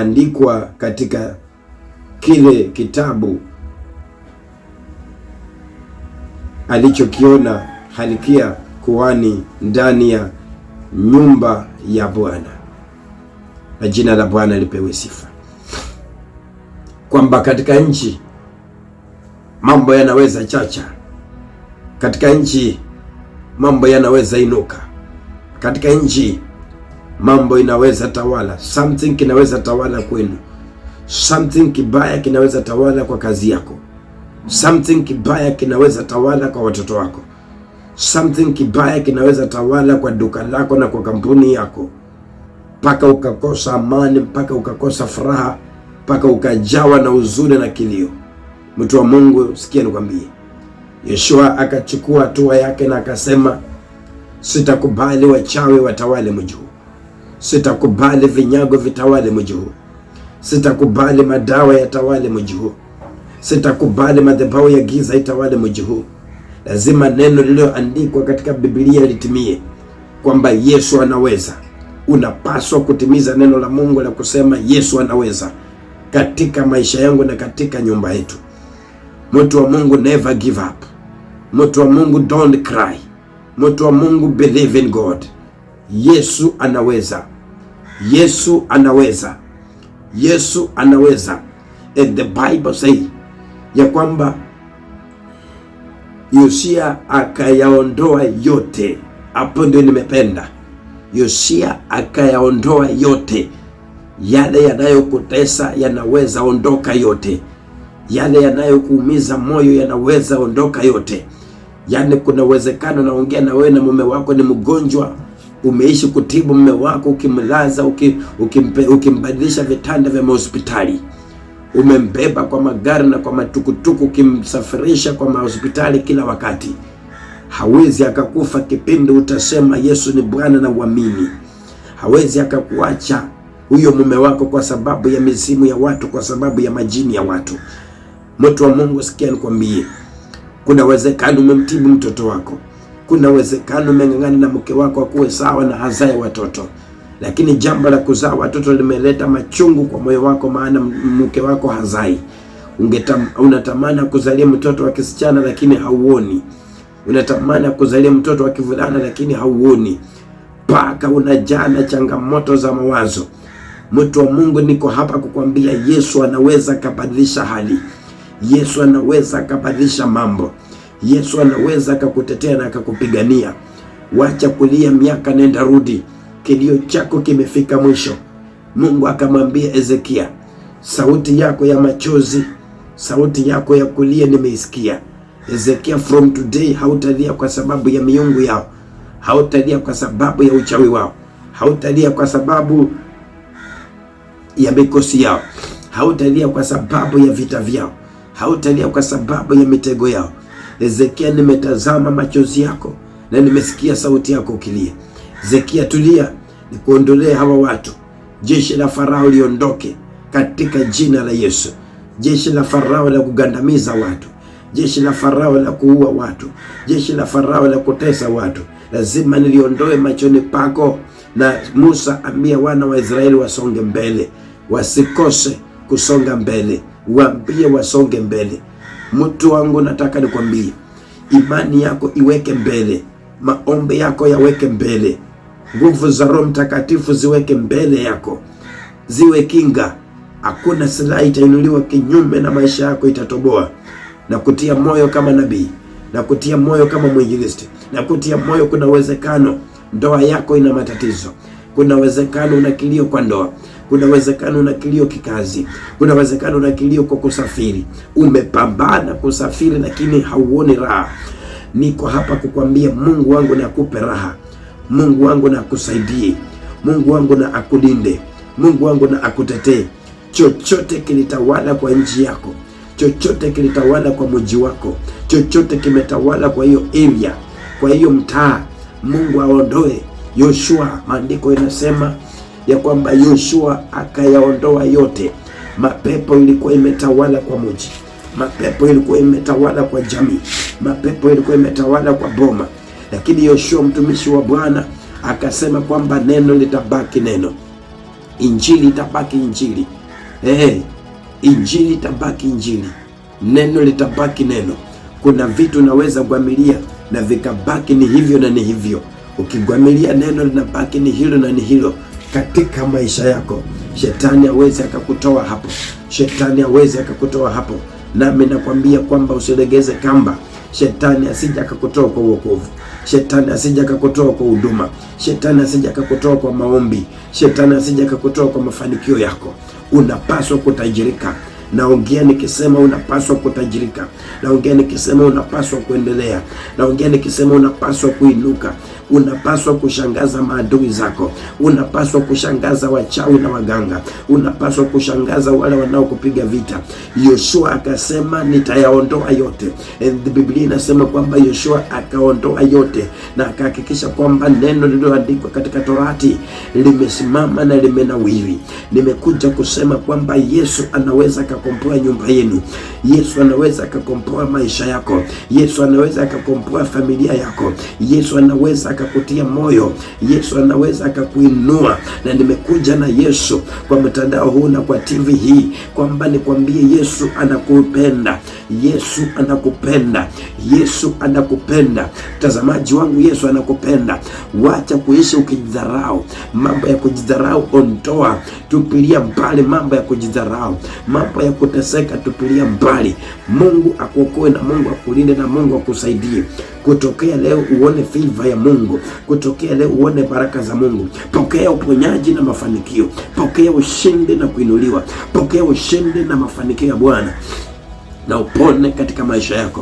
andikwa katika kile kitabu alichokiona Hilkia kuhani ndani ya nyumba ya Bwana, na jina la Bwana lipewe sifa, kwamba katika nchi mambo yanaweza chacha, katika nchi mambo yanaweza inuka, katika nchi mambo inaweza tawala, something kinaweza tawala kwenu, something kibaya kinaweza tawala kwa kazi yako, something kibaya kinaweza tawala kwa watoto wako, something kibaya kinaweza tawala kwa duka lako na kwa kampuni yako, mpaka ukakosa amani, mpaka ukakosa furaha, mpaka ukajawa na huzuni na kilio. Mtu wa Mungu, sikia nikwambie, Yoshua akachukua hatua yake na akasema, sitakubali wachawi watawale mji huu, sitakubali vinyago vitawale mji huu, sitakubali madawa yatawale mji huu, sitakubali madhabahu ya giza itawale mji huu. Lazima neno lililoandikwa katika Biblia litimie, kwamba Yesu anaweza. Unapaswa kutimiza neno la Mungu la kusema Yesu anaweza katika maisha yangu na katika nyumba yetu. Mtu wa Mungu, never give up. Mtu wa Mungu, don't cry. Mtu wa Mungu, believe in God. Yesu anaweza. Yesu anaweza. Yesu anaweza. And the Bible say ya kwamba Yosia akayaondoa yote. Hapo ndio nimependa. Yosia akayaondoa yote. Yale yanayokutesa yanaweza ondoka yote. Yale yanayokuumiza moyo yanaweza ondoka yote. Yaani kuna uwezekano naongea na wewe na mume wako ni mgonjwa, umeishi kutibu mume wako, ukimlaza, ukimbadilisha vitanda vya hospitali, umembeba kwa magari na kwa matukutuku, ukimsafirisha kwa hospitali kila wakati. Hawezi akakufa kipindi utasema Yesu ni Bwana na uamini. Hawezi akakuacha huyo mume wako kwa sababu ya mizimu ya watu, kwa sababu ya majini ya watu. Mtu wa Mungu, sikia nikwambie, kuna uwezekano umemtibu mtoto wako, kuna uwezekano umeng'ang'ana na mke wako akuwe sawa na hazae watoto, lakini jambo la kuzaa watoto limeleta machungu kwa moyo wako, maana mke wako hazai. Unatamani kuzalia mtoto wa kisichana lakini hauoni, unatamani kuzalia mtoto wa kivulana lakini hauoni, paka unajana changamoto za mawazo. Mtu wa Mungu, niko hapa kukwambia Yesu anaweza kubadilisha hali. Yesu anaweza kubadilisha mambo. Yesu anaweza kukutetea na kukupigania. Wacha kulia miaka nenda rudi. Kilio chako kimefika mwisho. Mungu akamwambia Ezekia, sauti yako ya machozi, sauti yako ya kulia nimeisikia. Ezekia, from today hautalia kwa sababu ya miungu yao, hautalia kwa sababu ya uchawi wao, hautalia kwa sababu ya mikosi yao, hautalia kwa sababu ya vita vyao, hautalia kwa sababu ya mitego yao. Ezekia, nimetazama machozi yako na nimesikia sauti yako ukilia. Ezekia, tulia, nikuondolee hawa watu. Jeshi la Farao liondoke katika jina la Yesu. Jeshi la Farao la kugandamiza watu, jeshi la Farao la kuua watu, jeshi la Farao la kutesa watu, lazima niliondoe machoni pako. Na Musa ambia wana wa Israeli wasonge mbele, wasikose kusonga mbele, waambie wasonge mbele. Mtu wangu, nataka nikwambie, imani yako iweke mbele, maombi yako yaweke mbele, nguvu za Roho Mtakatifu ziweke mbele yako, ziwe kinga. Hakuna silaha itainuliwa kinyume na maisha yako itatoboa. Na kutia moyo kama nabii, na kutia moyo kama mwinjilisti, na kutia moyo, kuna uwezekano ndoa yako ina matatizo, kuna uwezekano una kilio kwa ndoa, kuna uwezekano una kilio kikazi, kuna uwezekano una kilio kwa kusafiri. Umepambana kusafiri lakini hauoni raha. Niko hapa kukwambia Mungu wangu na akupe raha. Mungu wangu na akusaidie. Mungu wangu na akulinde. Mungu wangu na akutetee. Chochote kilitawala kwa nchi yako, chochote kilitawala kwa mji wako, chochote kimetawala kwa hiyo area, kwa hiyo mtaa, Mungu aondoe. Yoshua, maandiko inasema ya kwamba Yoshua akayaondoa yote. Mapepo ilikuwa imetawala kwa mji, mapepo ilikuwa imetawala kwa jamii, mapepo ilikuwa imetawala kwa boma, lakini Yoshua mtumishi wa Bwana akasema kwamba neno litabaki neno. Injili itabaki injili. Injili itabaki injili. Neno litabaki neno. Kuna vitu unaweza gwamilia na vikabaki ni hivyo na ni hivyo. Ukigwamilia neno linabaki ni hilo na ni hilo katika maisha yako. Shetani hawezi akakutoa hapo. Shetani hawezi akakutoa hapo. Nami nakwambia kwamba usilegeze kamba. Shetani asije akakutoa kwa wokovu. Shetani asije akakutoa kwa huduma. Shetani asije akakutoa kwa maombi. Shetani asije akakutoa kwa mafanikio yako. Unapaswa kutajirika. Naongea nikisema unapaswa kutajirika. Naongea nikisema unapaswa kuendelea. Naongea nikisema unapaswa kuinuka. Unapaswa kushangaza maadui zako. Unapaswa kushangaza wachawi na waganga. Unapaswa kushangaza wale wanaokupiga vita. Yoshua akasema nitayaondoa yote. And Biblia inasema kwamba Yoshua akaondoa yote na akahakikisha kwamba neno lililoandikwa katika Torati limesimama na limenawiri. Nimekuja kusema kwamba Yesu anaweza akakomboa nyumba yenu. Yesu anaweza akakomboa maisha yako. Yesu anaweza akakomboa familia yako. Yesu anaweza akakutia moyo. Yesu anaweza akakuinua. Na nimekuja na Yesu kwa mtandao huu na kwa TV hii kwamba nikwambie Yesu anakupenda. Yesu anakupenda. Yesu anakupenda. Mtazamaji wangu, Yesu anakupenda. Wacha kuishi ukijidharau. Mambo ya kujidharau ondoa. Tupilia mbali mambo ya kujidharau. Mambo ya kuteseka tupilia mbali. Mungu akuokoe na Mungu akulinde na Mungu akusaidie. Kutokea leo uone favor ya Mungu. Kutokea leo uone baraka za Mungu. Pokea uponyaji na mafanikio. Pokea ushindi na kuinuliwa. Pokea ushindi na mafanikio ya Bwana. Na upone katika maisha yako.